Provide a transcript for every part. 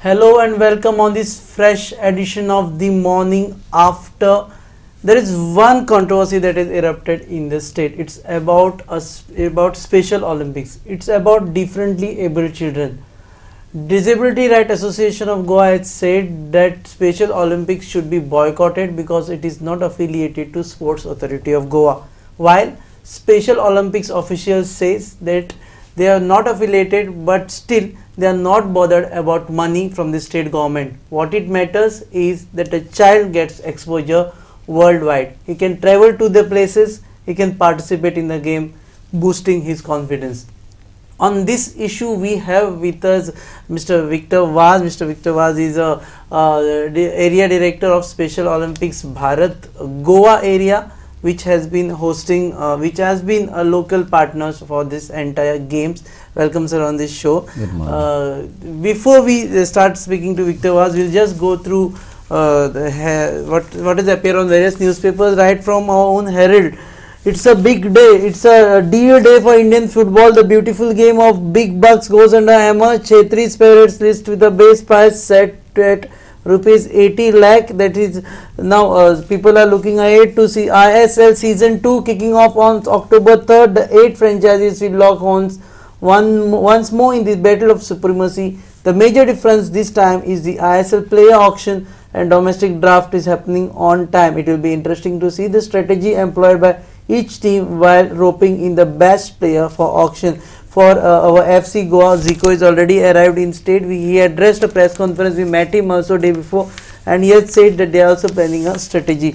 Hello and welcome on this fresh edition of the morning after. There is one controversy that is erupted in the state. It's about Special Olympics. It's about differently abled children. Disability Right Association of Goa has said that Special Olympics should be boycotted because it is not affiliated to Sports Authority of Goa. While Special Olympics officials says that they are not affiliated, but still they are not bothered about money from the state government. What it matters is that a child gets exposure worldwide. He can travel to the places, he can participate in the game, boosting his confidence. On this issue, we have with us Mr. Victor Vaz. Mr. Victor Vaz is a area director of Special Olympics Bharat Goa area, which has been hosting, which has been a local partners for this entire games. Welcome, sir, on this show. Good morning. Before we start speaking to Victor Vaz, we'll just go through what is appear on various newspapers, right from our own Herald. It's a big day. It's a dear day for Indian football. The beautiful game of big bucks goes under hammer. Chetri's favorites list with a base price set at rupees 80 lakh. That is now people are looking ahead to see ISL season 2 kicking off on October 3rd. The 8 franchises will lock horns once more in this battle of supremacy. The major difference this time is the ISL player auction and domestic draft is happening on time. It will be interesting to see the strategy employed by each team while roping in the best player for auction. For our FC Goa, Zico is already arrived in state. He addressed a press conference. We met him also day before, and he had said that they are also planning a strategy.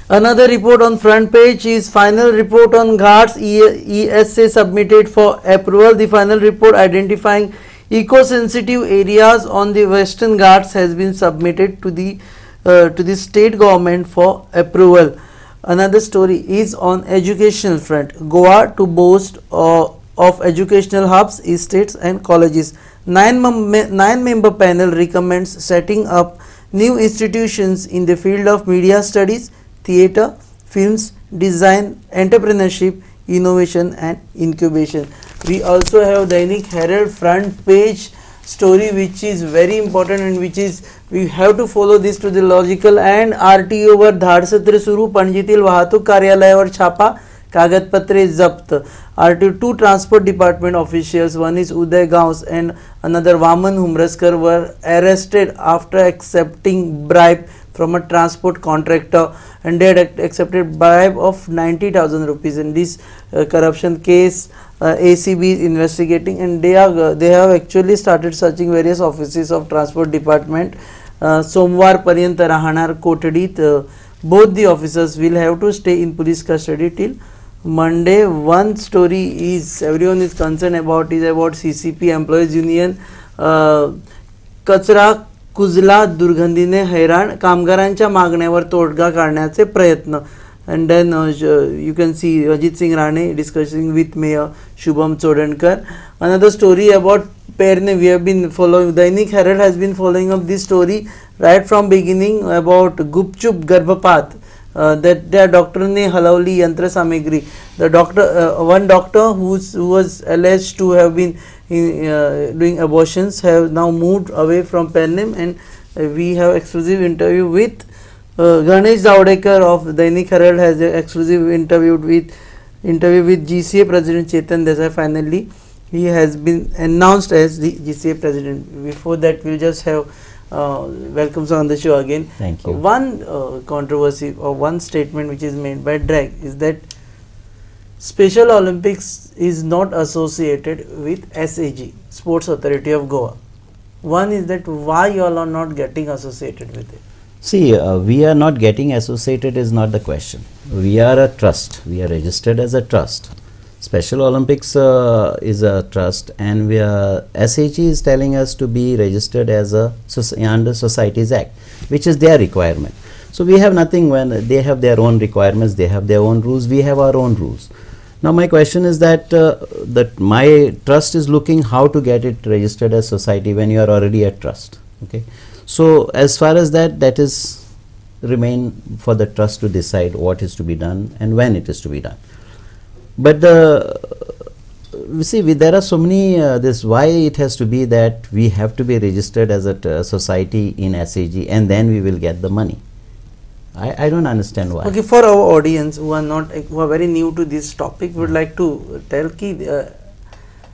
Another report on front page is final report on Ghats ESA submitted for approval. The final report identifying eco-sensitive areas on the Western Ghats has been submitted to the state government for approval. Another story is on educational front. Goa to boast of educational hubs, estates and colleges. Nine-member panel recommends setting up new institutions in the field of media studies, theatre, films, design, entrepreneurship, innovation and incubation. We also have Dainik Herald front page story, which is very important and which is we have to follow this to the logical. And RTO वर धाडसत्र सुरू, पणजीतील वाहतूक कार्यालयावर छापा, कागदपत्रे जप्त. RTO 2 transport department officials, one is Uday Gaus and another Vaman Humraskar, were arrested after accepting bribe from a transport contractor, and they had accepted bribe of 90,000 rupees. In this corruption case, ACB is investigating, and they have actually started searching various offices of transport department. Somvar Paryant Rahanar Kotadit. Both the officers will have to stay in police custody till Monday. One story is everyone is concerned about is about CCP employees union. कचरा कुजला दुर्गंधीने हैराण, कामगारांच्या मागण्यावर तोडगा काढण्याचे प्रयत्न. And then you can see Ajit Singh Rane discussing with Mayor Shubham Chodankar. Another story about Perne, we have been following, Dainik Herald has been following up this story right from beginning about Gupchup Garbhapat, that their doctor ne halavli yantra samagri. The doctor, one doctor who was alleged to have been doing abortions have now moved away from Pernem, and we have exclusive interview with Ganesh Zavadekar of Dainik Herald has an exclusive interview with GCA President Chetan Desai. Finally, he has been announced as the GCA President. Before that, we'll just have welcomes on the show again. Thank you. One controversy or one statement which is made by DRAG is that Special Olympics is not associated with SAG, Sports Authority of Goa. One is that why you all are not getting associated with it? See, we are not getting associated is not the question. We are a trust. We are registered as a trust. Special Olympics is a trust, and SAG is telling us to be registered as a under Societies Act, which is their requirement. So we have nothing when they have their own requirements, they have their own rules, we have our own rules. Now my question is that my trust is looking how to get it registered as society when you are already a trust. Okay. So as far as that is remain for the trust to decide what is to be done and when it is to be done. But the see, there are so many, this why it has to be that we have to be registered as a society in SAG and then we will get the money. I don't understand why. Okay, for our audience who are very new to this topic, would like to tell ki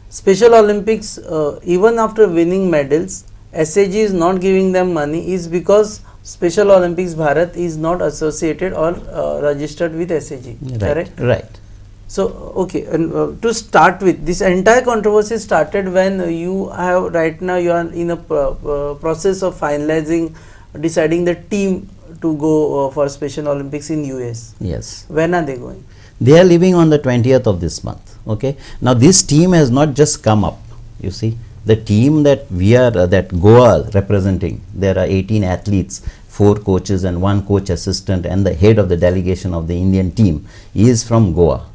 Special Olympics, even after winning medals, SAG is not giving them money is because Special Olympics Bharat is not associated or registered with SAG. Right, correct? right. So, okay, and to start with, this entire controversy started when you have right now you are in a process of finalizing, deciding the team to go for Special Olympics in US. Yes. When are they going? They are leaving on the 20th of this month. Okay. Now this team has not just come up. You see, the team that we are that Goa representing, there are 18 athletes, 4 coaches and 1 coach assistant, and the head of the delegation of the Indian team is from Goa,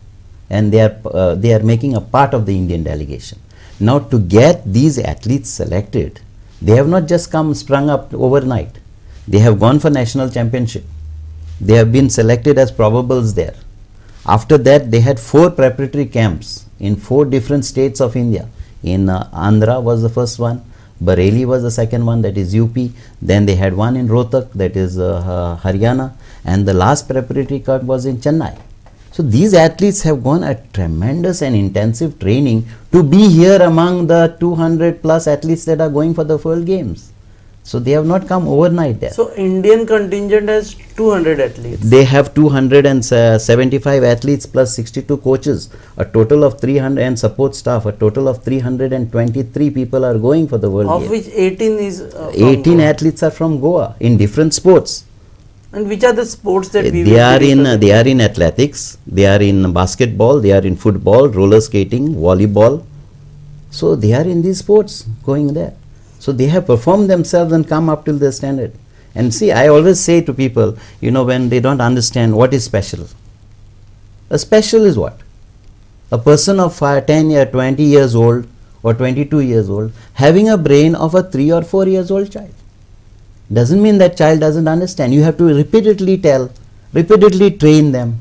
and they are making a part of the Indian delegation. Now to get these athletes selected, they have not just sprung up overnight. They have gone for national championship. They have been selected as probables there. After that, they had 4 preparatory camps in 4 different states of India. In Andhra was the first one, Bareilly was the second one, that is UP. Then they had one in Rohtak, that is Haryana, and the last preparatory camp was in Chennai. So these athletes have gone a tremendous and intensive training to be here among the 200 plus athletes that are going for the World Games. So they have not come overnight there. So Indian contingent has 200 athletes. They have 275 athletes plus 62 coaches, a total of 300, and support staff, a total of 323 people are going for the World Games. Of which 18 is 18 Goa. Athletes are from Goa in different sports. And which are the sports that we they are in athletics, they are in basketball, they are in football, roller skating, volleyball. So they are in these sports going there. So they have performed themselves and come up till their standard. And see, I always say to people, you know, when they don't understand what is special. A special is what? A person of 10 or 20 years old or 22 years old having a brain of a 3 or 4 years old child. Doesn't mean that child doesn't understand. You have to repeatedly tell, repeatedly train them.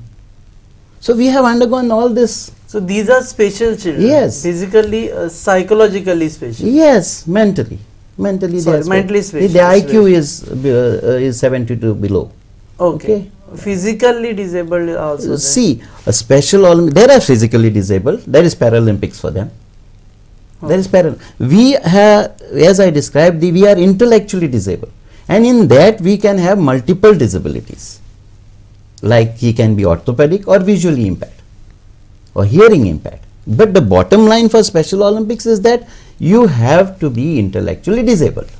So we have undergone all this. So these are special children. Yes. Physically, psychologically special. Yes, mentally. Mentally, mentally special. The IQ is 72 below. Okay. Physically disabled also. See, a special Olympic, there are physically disabled. There is Paralympics for them. There is we have, as I described, we are intellectually disabled, and in that we can have multiple disabilities. Like he can be orthopedic or visually impaired or hearing impaired. But the bottom line for Special Olympics is that you have to be intellectually disabled.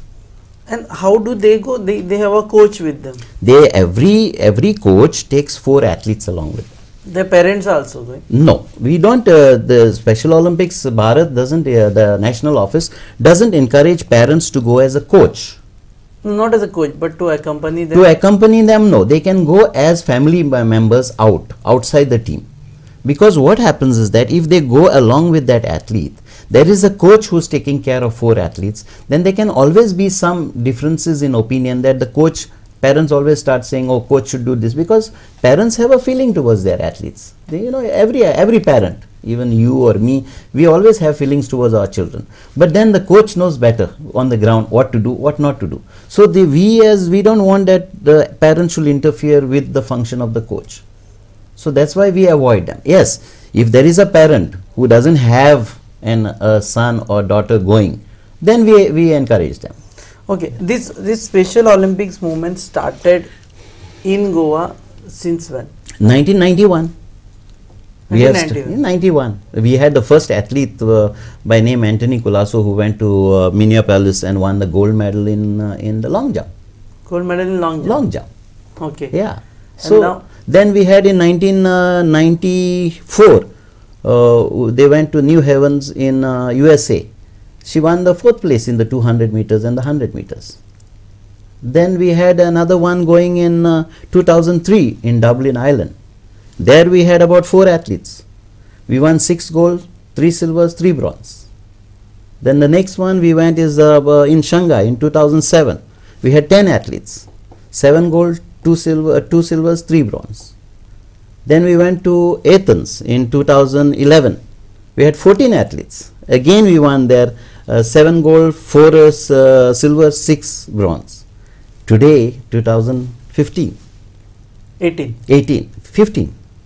And how do they go? They have a coach with them. Every coach takes 4 athletes along with them. Their parents are also going? No, we don't. The Special Olympics Bharat doesn't, the national office doesn't encourage parents to go as a coach. Not as a coach, but to accompany them? To accompany them, no. They can go as family members outside the team. Because what happens is that if they go along with that athlete, there is a coach who's taking care of 4 athletes, then there can always be some differences in opinion that the coach, parents always start saying, oh, coach should do this, because parents have a feeling towards their athletes. They, you know, every parent, even you or me, we always have feelings towards our children. But then the coach knows better on the ground what to do, what not to do. So we don't want that the parents should interfere with the function of the coach. So that's why we avoid them. Yes, if there is a parent who doesn't have a son or daughter going, then we encourage them. Okay, this Special Olympics movement started in Goa since when? 1991. In 91. We had the first athlete by name Anthony Colasso who went to Minneapolis and won the gold medal in the long jump. Gold medal in long jump? Long jump. Okay. Yeah. So then we had in 1994, they went to New Havens in USA. She won the 4th place in the 200 meters and the 100 meters. Then we had another one going in 2003 in Dublin, Ireland. There we had about 4 athletes. We won 6 gold, 3 silvers, 3 bronze. Then the next one we went is in Shanghai in 2007. We had 10 athletes, 7 gold, 2 silvers, 3 bronze. Then we went to Athens in 2011. we had 14 athletes. Again we won there 7 gold, 4 silver, 6 bronze. Today 2015,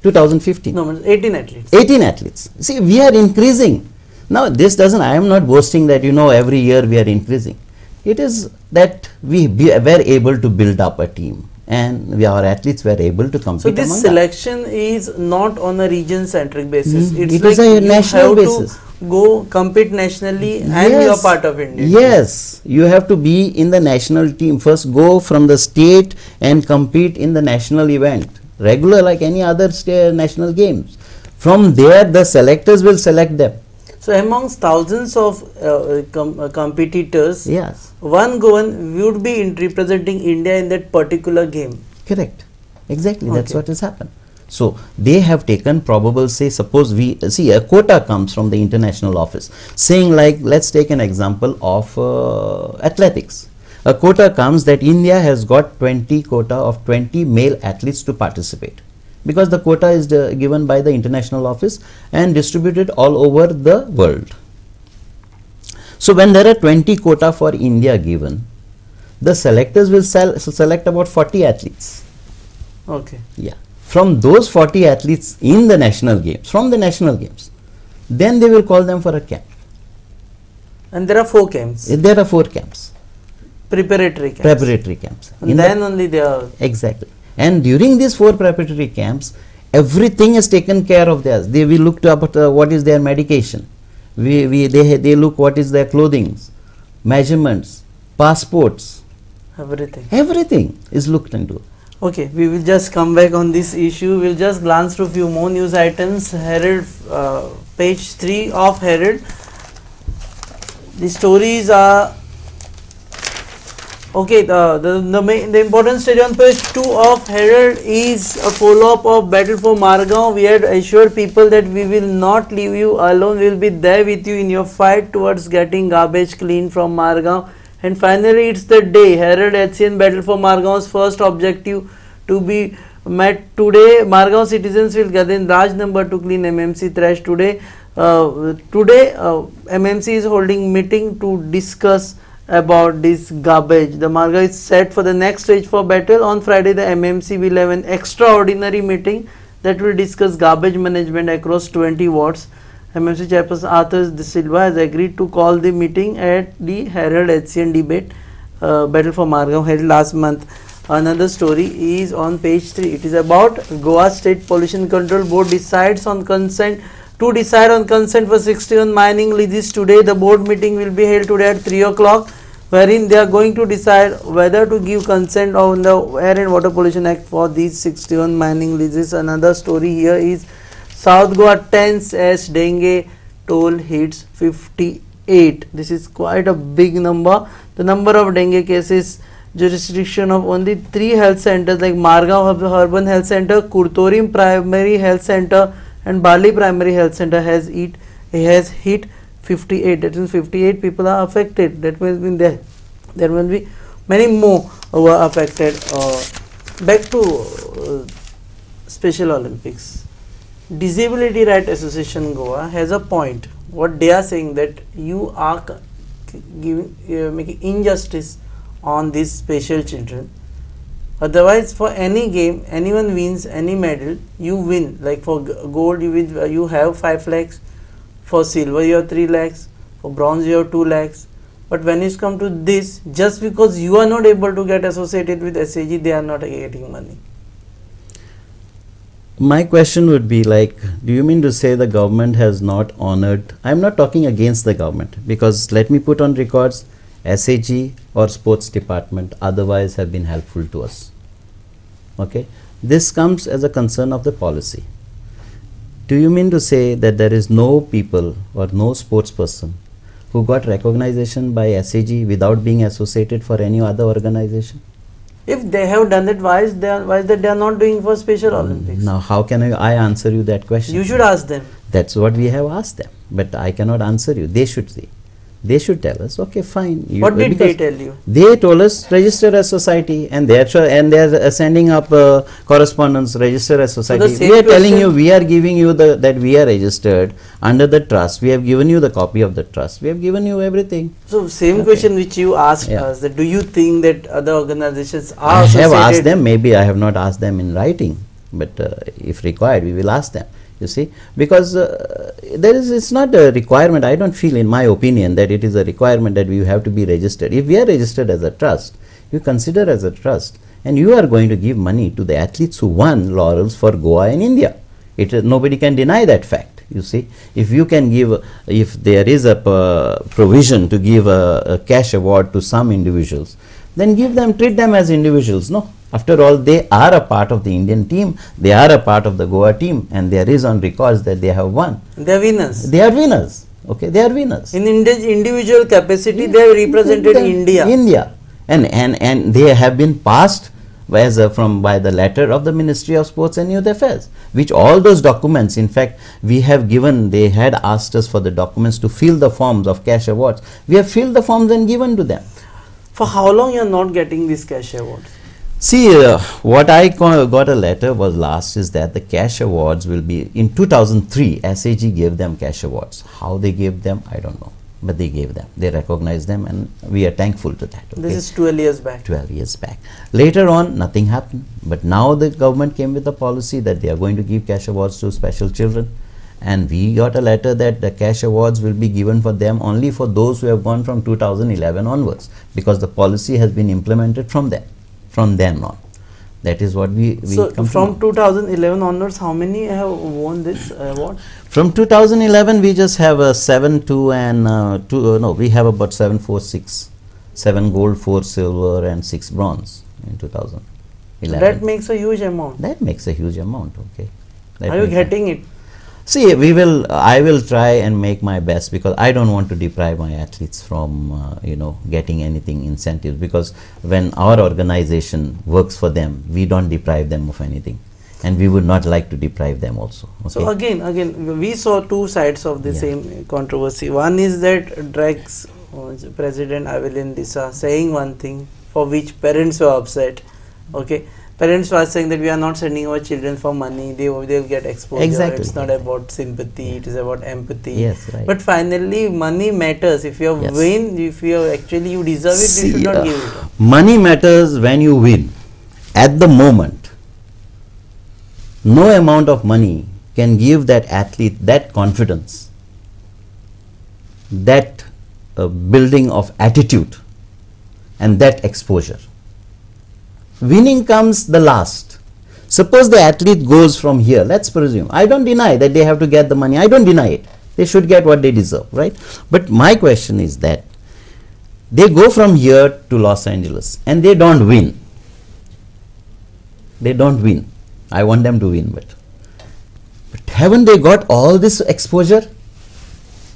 2015. No, 18 athletes. 18 athletes. See, we are increasing. Now this doesn't, I am not boasting that every year we are increasing. It is that we were able to build up a team, and our athletes were able to compete. So this among selection is not on a region centric basis. It's It like is a you national have basis. to go compete nationally and you are part of India. Yes, you have to be in the national team. First go from the state and compete in the national event, regular like any other national games. From there the selectors will select them. So amongst thousands of competitors, Yes, one Goan would be representing India in that particular game. correct. Exactly, that's Okay. what has happened. So they have taken probable, say, suppose we see a quota comes from the international office saying, like, let's take an example of athletics. A quota comes that India has got 20 quota of 20 male athletes to participate, because the quota is given by the international office and distributed all over the world. So when there are 20 quota for India given, the selectors will select about 40 athletes. Okay. Yeah. From those 40 athletes in the national games, from the national games, then they will call them for a camp. And there are 4 camps, There are 4 camps, preparatory camps. preparatory camps. And then only they are. Exactly. And during these 4 preparatory camps, everything is taken care of theirs. They will look about what is their medication. They look what is their clothing, measurements, passports. Everything is looked into. Okay, we will just come back on this issue. We'll just glance through few more news items. Herald, page 3 of Herald. The stories are okay. The important story on page 2 of Herald is a follow-up of Battle for Margao. We had assured people that we will not leave you alone. We will be there with you in your fight towards getting garbage clean from Margao. And finally, it's the day. Herald HCN Battle for Margao's first objective to be met today. Margao citizens will gather in large number to clean MMC trash today. MMC is holding meeting to discuss about this garbage. The Margao is set for the next stage for battle. On Friday, the MMC will have an extraordinary meeting that will discuss garbage management across 20 wards. MMC Chairperson Arthur De Silva has agreed to call the meeting at the Herald HCN debate Battle for Margao held last month. Another story is on page 3. It is about Goa State Pollution Control Board decides on consent for 61 mining leases today. The board meeting will be held today at 3 o'clock, wherein they are going to decide whether to give consent on the Air and Water Pollution Act for these 61 mining leases. Another story here is South Goa tense as dengue toll hits 58. This is quite a big number. The number of dengue cases, jurisdiction of only 3 health centers like Margao Urban Health Center, Kurtorim Primary Health Center and Bali Primary Health Center has hit 58. That means 58 people are affected. That means there will be many more who are affected. Back to Special Olympics. Disability Right Association Goa has a point. What they are saying that you are making injustice on these special children. Otherwise, for any game, anyone wins any medal, you win. Like for gold, you have 5 lakhs. For silver, you have 3 lakhs. For bronze, you have 2 lakhs. But when it's come to this, just because you are not able to get associated with SAG, they are not getting money. My question would be like, do you mean to say the government has not honored? I am not talking against the government, because let me put on records, SAG or sports department otherwise have been helpful to us. Okay, this comes as a concern of the policy. Do you mean to say that there is no people or no sports person who got recognition by SAG without being associated for any other organization? If they have done it, why is that they are not doing for Special Olympics? Now, how can I answer you that question? You should ask them. That's what we have asked them, but I cannot answer you. They should see. They should tell us, okay, fine. What did they tell you? They told us register as society, and they are sending up correspondence, register as society. same We are telling question- you, we are giving you that we are registered under the trust. We have given you the copy of the trust. We have given you everything. So same Okay. question which you asked Yeah. us, that do you think that other organizations are I have associated? asked them. Maybe I have not asked them in writing, but if required, we will ask them. You see, because it's not a requirement. I don't feel, in my opinion, that it is a requirement that we have to be registered. If we are registered as a trust, you consider as a trust, and you are going to give money to the athletes who won laurels for Goa and India. Nobody can deny that fact. You see, if you can give, if there is a provision to give a cash award to some individuals, then give them, treat them as individuals. No, after all, they are a part of the Indian team, they are a part of the Goa team, and there is on records that they have won. They are winners. They are winners. Okay, they are winners. In individual capacity, they have represented India. India, and they have been passed as by the letter of the Ministry of Sports and Youth Affairs, which all those documents, in fact, we have given. They had asked us for the documents to fill the forms of cash awards. We have filled the forms and given to them. For how long you are not getting these cash awards? See, what I got a letter was last is that the cash awards will be in 2003. SAG gave them cash awards. How they gave them, I don't know, but they gave them. They recognized them, and we are thankful to that. Okay? This is 12 years back. 12 years back. Later on, nothing happened. But now the government came with a policy that they are going to give cash awards to special children. And we got a letter that the cash awards will be given for them only for those who have gone from 2011 onwards, because the policy has been implemented from then on. That is what we So come to from know. 2011 onwards, how many have won this award? From 2011, we just have a 7-2 and we have about 7-4-6, 7 gold, 4 silver, and 6 bronze in 2011. That makes a huge amount. That makes a huge amount. Okay. That Are you makes a- getting it? See, I will try and make my best, because I don't want to deprive my athletes from, getting anything incentives, because when our organization works for them, we don't deprive them of anything, and we would not like to deprive them also. Okay? So again, we saw two sides of the Yeah. same controversy. One is that Drax President Avelin Disa saying one thing for which parents were upset. Okay. Parents were saying that we are not sending our children for money, they'll get exposure. Exactly. It's not about sympathy, it is about empathy. Yes, right. But finally, money matters. If you Yes. win, if you actually you deserve it, you should not give it. Money matters when you win. At the moment, no amount of money can give that athlete that confidence, that building of attitude, and that exposure. Winning comes the last. Suppose the athlete goes from here, let's presume. I don't deny that they have to get the money. I don't deny it. They should get what they deserve, right? But my question is that they go from here to Los Angeles and they don't win. They don't win. I want them to win, but haven't they got all this exposure?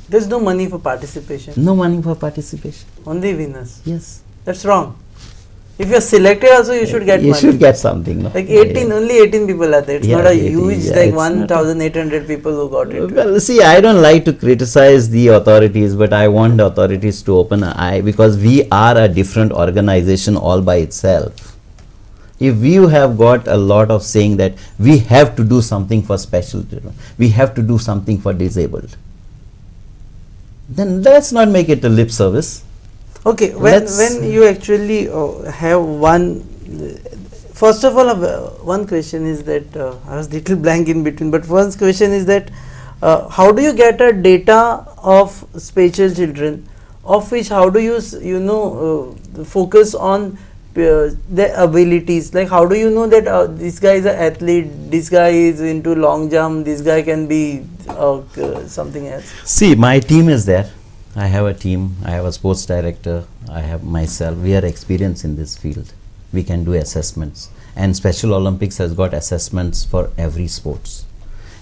There's no money for participation, No money for participation. only winners. Yes. That's wrong. If you're selected also, you should get You money. should get something. No? Like 18, only 18 people are there. It's Yeah, not a 18, huge, yeah, like it's not 1,800 people who got it. Well, see, I don't like to criticize the authorities, but I want the authorities to open an eye, because we are a different organization all by itself. If you have got a lot of saying that we have to do something for special children, we have to do something for disabled, then let's not make it a lip service. Okay, Let's- when you actually have one, first of all, one question is that I was little blank in between, but one question is that how do you get a data of special children, of which how do you focus on their abilities? Like how do you know that this guy is an athlete, this guy is into long jump, this guy can be something else? See, my team is there. I have a team, I have a sports director, I have myself. We are experienced in this field. We can do assessments, and Special Olympics has got assessments for every sports.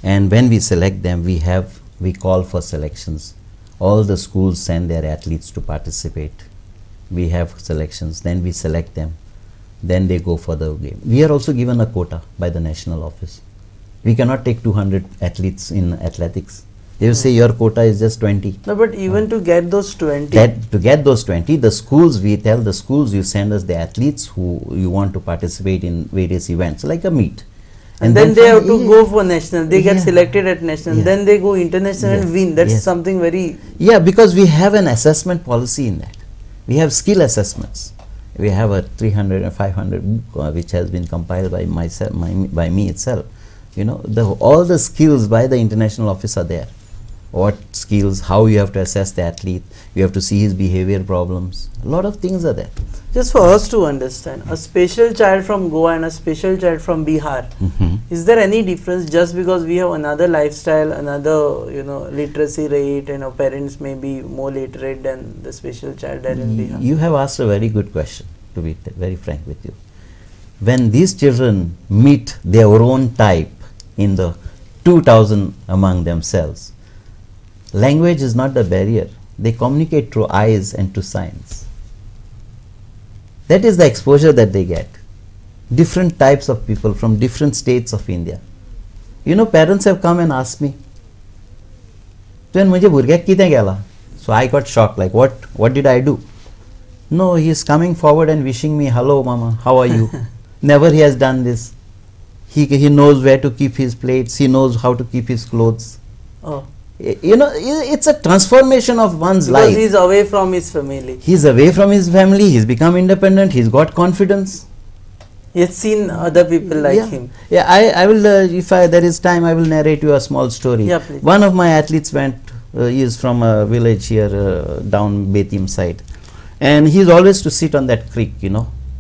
And when we select them, we call for selections. All the schools send their athletes to participate. We have selections, then we select them, then they go for the game. We are also given a quota by the national office. We cannot take 200 athletes in athletics. They will say your quota is just 20. No, but even to get those 20. That to get those 20, the schools, we tell the schools, you send us the athletes who you want to participate in various events, like a meet. And then they have to go for national. They get Yeah. selected at national. Yeah. Then they go international and Yeah. win. That's Yes. something very. Yeah, because we have an assessment policy in that. We have skill assessments. We have a 300 and 500 book, which has been compiled by myself, by me itself. You know, all the skills by the international office are there. What skills, how you have to assess the athlete, you have to see his behavior problems. A lot of things are there. Just for us to understand, a special child from Goa and a special child from Bihar, is there any difference just because we have another lifestyle, another, literacy rate, and our parents may be more literate than the special child there in Bihar? You have asked a very good question, to be very frank with you. When these children meet their own type in the 2000 among themselves, language is not the barrier. They communicate through eyes and through signs. That is the exposure that they get. Different types of people from different states of India. You know, parents have come and asked me, "Tuan mujhe burgyak kite gela?" So I got shocked, like, what did I do? No, he is coming forward and wishing me, "Hello mama, how are you?" Never he has done this. He knows where to keep his plates, he knows how to keep his clothes. Oh. You know, it's a transformation of one's Because life. he's away from his family. He's away from his family, he's become independent, he's got confidence. He has seen other people like him. Yeah, I will, if there is time, I will narrate you a small story. Yeah, please. One of my athletes went, he is from a village here down Betim side. And he is always to sit on that creek,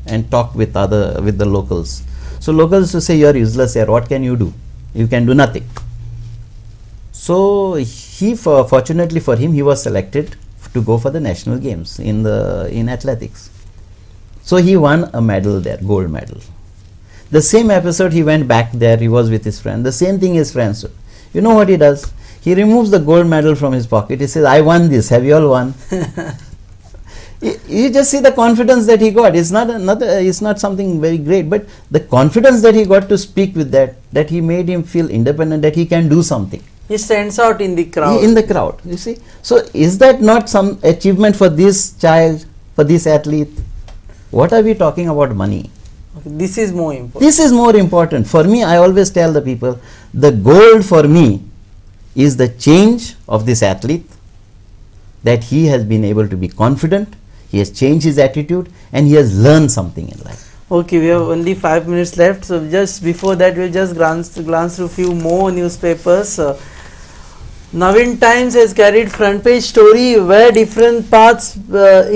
and talk with the locals. So locals to say, "You are useless here, what can you do? You can do nothing." So he, fortunately for him, he was selected to go for the national games in athletics. So he won a medal there, gold medal. The same episode, he went back there, he was with his friend. The same thing his friends do. You know what he does? He removes the gold medal from his pocket. He says, "I won this. Have you all won?" You just see the confidence that he got. It's not something very great, but the confidence that he got to speak with that he made him feel independent, that he can do something. He stands out in the crowd. In the crowd, you see. So is that not some achievement for this child, for this athlete? What are we talking about money? Okay, this is more important. This is more important. For me, I always tell the people, the gold for me is the change of this athlete, that he has been able to be confident, he has changed his attitude, and he has learned something in life. Okay, we have only 5 minutes left, so just before that we'll just glance through few more newspapers. Navin Times has carried front page story where different paths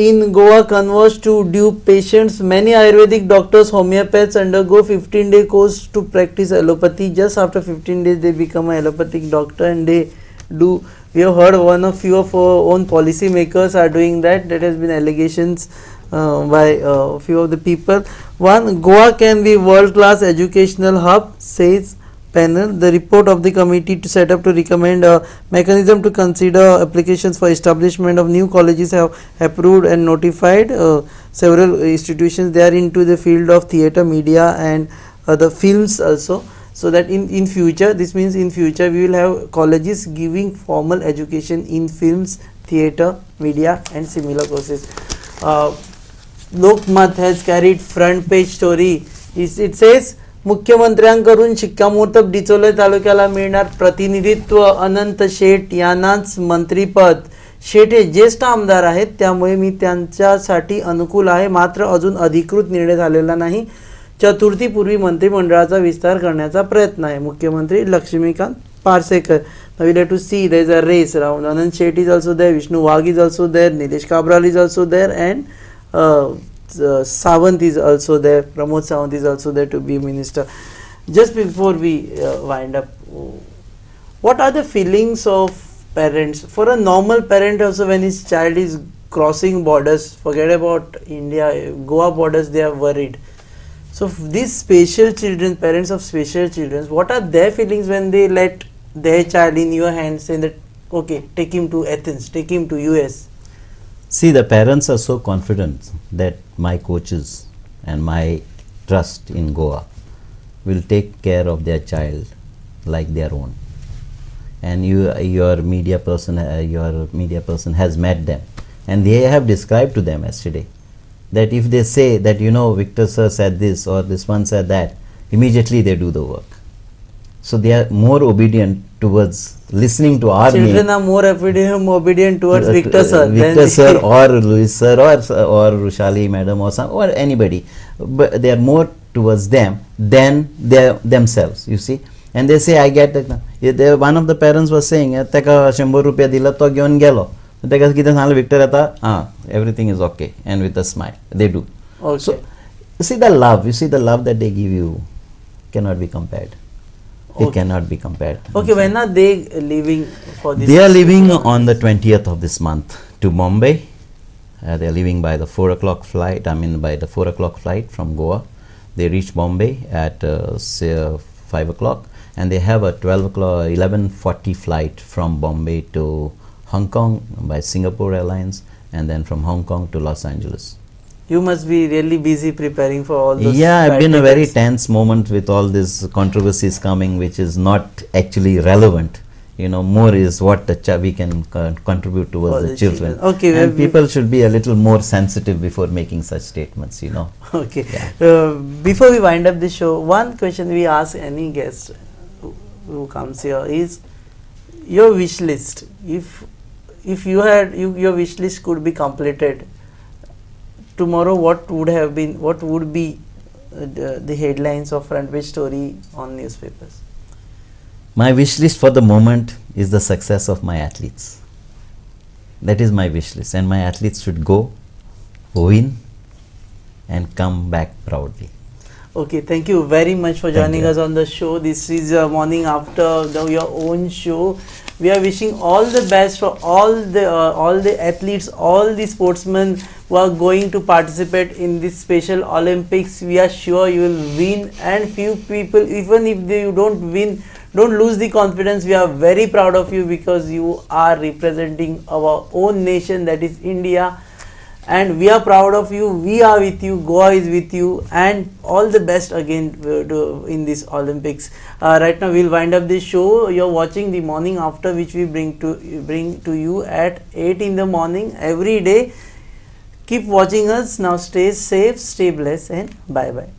in Goa converge to dupe patients. Many Ayurvedic doctors, homeopaths undergo 15-day course to practice allopathy. Just after 15 days they become an allopathic doctor, and they do. We have heard few of our own policy makers are doing that. That has been allegations by a few of the people. One, Goa can be world-class educational hub, says panel. The report of the committee to set up to recommend a mechanism to consider applications for establishment of new colleges have approved and notified several institutions. They are into the field of theatre, media, and the films also. So that in future, this means in future we will have colleges giving formal education in films, theatre, media, and similar courses. Lokmat has carried front page story. It says, मुख्यमंत्र्यांकडून शिक्कामोर्तब डिचोले तालुक्याला मिळणार प्रतिनिधित्व. अनंत शेठ यांनाच मंत्रीपद. शेठ हे ज्येष्ठ आमदार आहेत, त्यामुळे मी त्यांच्यासाठी अनुकूल आहे. मात्र अजून अधिकृत निर्णय झालेला नाही. चतुर्थीपूर्वी मंत्रिमंडळाचा विस्तार करण्याचा प्रयत्न आहे. मुख्यमंत्री Laxmikant Parsekar. Now we'll have to see there is a race around. Anand Shetty is also there, Vishnu Wagh is also there, Nilesh Kabral is also there, and Sawant is also there, Pramod Sawant is also there to be minister. Just before we wind up, what are the feelings of parents? For a normal parent also, when his child is crossing borders, forget about India, Goa borders, they are worried. So these special children, parents of special children, what are their feelings when they let their child in your hands, saying that, okay, take him to Athens, take him to US? See, the parents are so confident that my coaches and my trust in Goa will take care of their child like their own. and your media person has met them, and they have described to them yesterday that if they say that, you know, Victor sir said this or this one said that, immediately they do the work. So they are more obedient towards listening to our Children name. are more obedient towards Victor sir. Victor sir or Louis sir or Rushali madam or anybody, but they are more towards them than themselves, you see. And they say, I get it. One of the parents was saying, "Teka 100 rupeya dila to gyon gelo." Teka kita sanal Victor ata, everything is okay, and with a smile they do. Okay. So you see the love that they give you cannot be compared. It cannot be compared. Okay, when are they leaving for this? They are leaving on the 20th of this month to Bombay. They are leaving by the 4 o'clock flight. By the 4 o'clock flight from Goa. They reach Bombay at say 5 o'clock, and they have a 11:40 flight from Bombay to Hong Kong by Singapore Airlines, and then from Hong Kong to Los Angeles. You must be really busy preparing for all those. Yeah, I've been a very tense moment with all these controversies coming, which is not actually relevant. You know, more is what we can contribute towards the children. Okay, and people should be a little more sensitive before making such statements, you know. Okay. Yeah. Before we wind up the show, one question we ask any guest who comes here is your wish list. If you had your wish list could be completed tomorrow, what would be the headlines or front page story on newspapers? My wish list for the moment is the success of my athletes. That is my wish list, and my athletes should go, win, and come back proudly. Okay, thank you very much for joining us on the show. This is Morning After, your own show. We are wishing all the best for all the athletes, all the sportsmen who are going to participate in this special Olympics. We are sure you will win, and few people, even if you don't win, don't lose the confidence. We are very proud of you because you are representing our own nation, that is India. And we are proud of you. We are with you. Goa is with you. And all the best again in this Olympics. Right now we'll wind up this show. You're watching the Morning After, which we bring to you at 8 in the morning every day. Keep watching us. Now stay safe, stay blessed, and bye bye.